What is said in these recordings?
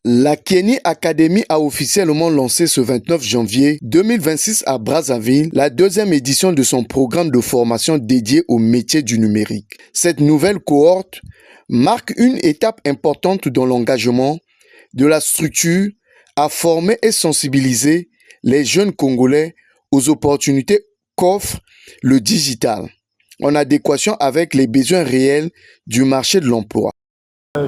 La Kenny Academy a officiellement lancé ce 29 janvier 2026 à Brazzaville la deuxième édition de son programme de formation dédié aux métiers du numérique. Cette nouvelle cohorte marque une étape importante dans l'engagement de la structure à former et sensibiliser les jeunes Congolais aux opportunités qu'offre le digital, en adéquation avec les besoins réels du marché de l'emploi.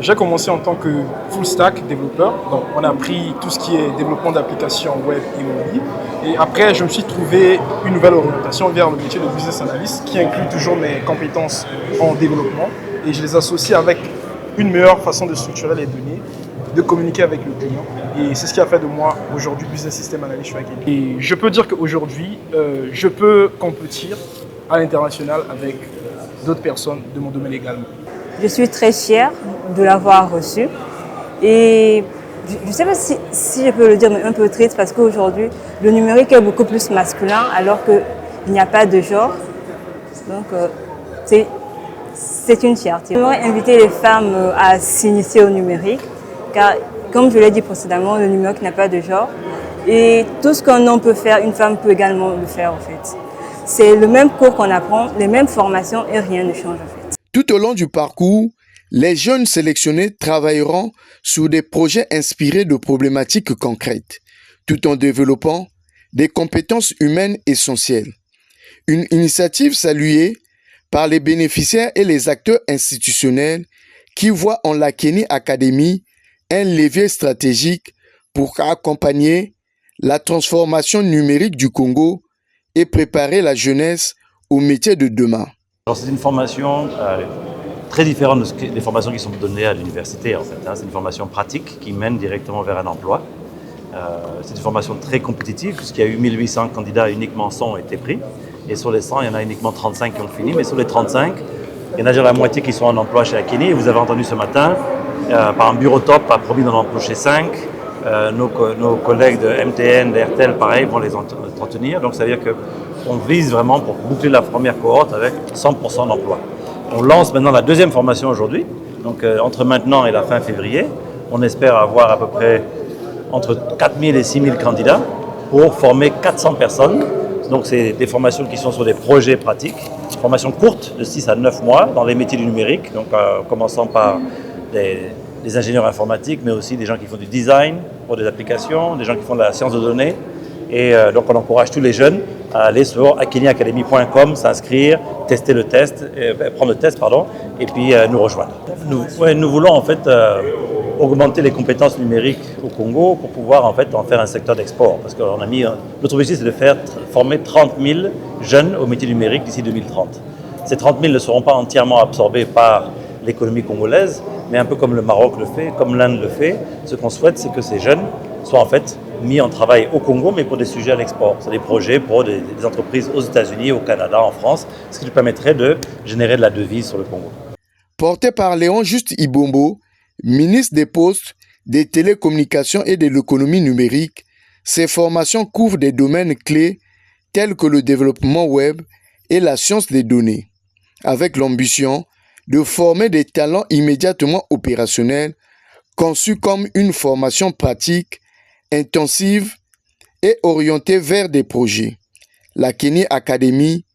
J'ai commencé en tant que full stack développeur, donc on a appris tout ce qui est développement d'applications web et mobile. Et après, je me suis trouvé une nouvelle orientation vers le métier de business analyst qui inclut toujours mes compétences en développement et je les associe avec une meilleure façon de structurer les données, de communiquer avec le client. Et c'est ce qui a fait de moi aujourd'hui business system analyst chez Kenny. Et je peux dire qu'aujourd'hui, je peux compétir à l'international avec d'autres personnes de mon domaine également. Je suis très fière de l'avoir reçu et je ne sais pas si je peux le dire, mais un peu triste parce qu'aujourd'hui, le numérique est beaucoup plus masculin alors qu'il n'y a pas de genre. Donc, c'est une fierté. J'aimerais inviter les femmes à s'initier au numérique car, comme je l'ai dit précédemment, le numérique n'a pas de genre et tout ce qu'un homme peut faire, une femme peut également le faire en fait. C'est le même cours qu'on apprend, les mêmes formations et rien ne change en fait. Tout au long du parcours, les jeunes sélectionnés travailleront sur des projets inspirés de problématiques concrètes, tout en développant des compétences humaines essentielles. Une initiative saluée par les bénéficiaires et les acteurs institutionnels qui voient en la Kenny Academy un levier stratégique pour accompagner la transformation numérique du Congo et préparer la jeunesse aux métiers de demain. Alors c'est une formation très différente des formations qui sont données à l'université en fait. C'est une formation pratique qui mène directement vers un emploi. C'est une formation très compétitive puisqu'il y a eu 1800 candidats, uniquement 100 ont été pris. Et sur les 100, il y en a uniquement 35 qui ont fini. Mais sur les 35, il y en a déjà la moitié qui sont en emploi chez Kenny. Et vous avez entendu ce matin, par un bureau top a promis d'en embaucher 5. Nos collègues de MTN, d'RTL, pareil, vont les entretenir. Donc ça veut dire qu'on vise vraiment pour boucler la première cohorte avec 100% d'emploi. On lance maintenant la deuxième formation aujourd'hui. Donc entre maintenant et la fin février, on espère avoir à peu près entre 4000 et 6000 candidats pour former 400 personnes. Donc c'est des formations qui sont sur des projets pratiques, formations courtes de 6 à 9 mois dans les métiers du numérique, donc commençant par des ingénieurs informatiques, mais aussi des gens qui font du design pour des applications, des gens qui font de la science de données. Et donc on encourage tous les jeunes à aller sur kennyacademy.com, s'inscrire, tester le test, prendre le test, et puis nous rejoindre. Nous voulons en fait augmenter les compétences numériques au Congo pour pouvoir en fait en faire un secteur d'export. Parce qu'on a mis notre objectif, c'est de former 30 000 jeunes au métier numérique d'ici 2030. Ces 30 000 ne seront pas entièrement absorbés par l'économie congolaise, mais un peu comme le Maroc le fait, comme l'Inde le fait. Ce qu'on souhaite, c'est que ces jeunes soient en fait mis en travail au Congo, mais pour des sujets à l'export. C'est des projets pour des entreprises aux États-Unis, au Canada, en France, ce qui nous permettrait de générer de la devise sur le Congo. Porté par Léon Juste Ibombo, ministre des Postes, des Télécommunications et de l'économie numérique, ces formations couvrent des domaines clés tels que le développement web et la science des données, avec l'ambition de former des talents immédiatement opérationnels, conçus comme une formation pratique, intensive et orientée vers des projets. La Kenny Academy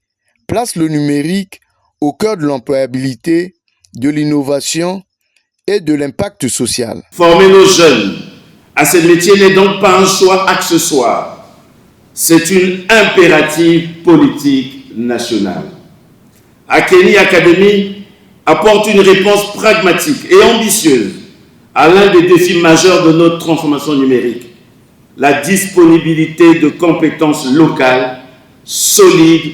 place le numérique au cœur de l'employabilité, de l'innovation et de l'impact social. Former nos jeunes à ce métier n'est donc pas un choix accessoire, c'est une impérative politique nationale. La Kenny Academy apporte une réponse pragmatique et ambitieuse à l'un des défis majeurs de notre transformation numérique, la disponibilité de compétences locales, solides,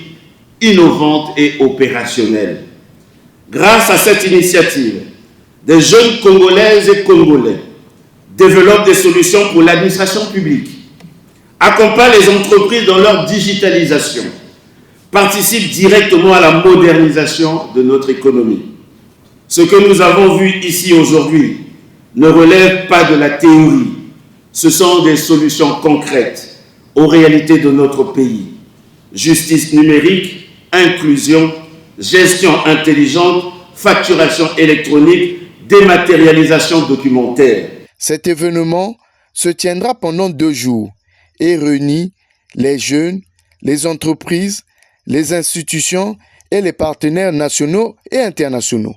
innovantes et opérationnelles. Grâce à cette initiative, des jeunes Congolaises et Congolais développent des solutions pour l'administration publique, accompagnent les entreprises dans leur digitalisation, participent directement à la modernisation de notre économie. Ce que nous avons vu ici aujourd'hui ne relève pas de la théorie. Ce sont des solutions concrètes aux réalités de notre pays. Justice numérique, inclusion, gestion intelligente, facturation électronique, dématérialisation documentaire. Cet événement se tiendra pendant 2 jours et réunit les jeunes, les entreprises, les institutions et les partenaires nationaux et internationaux.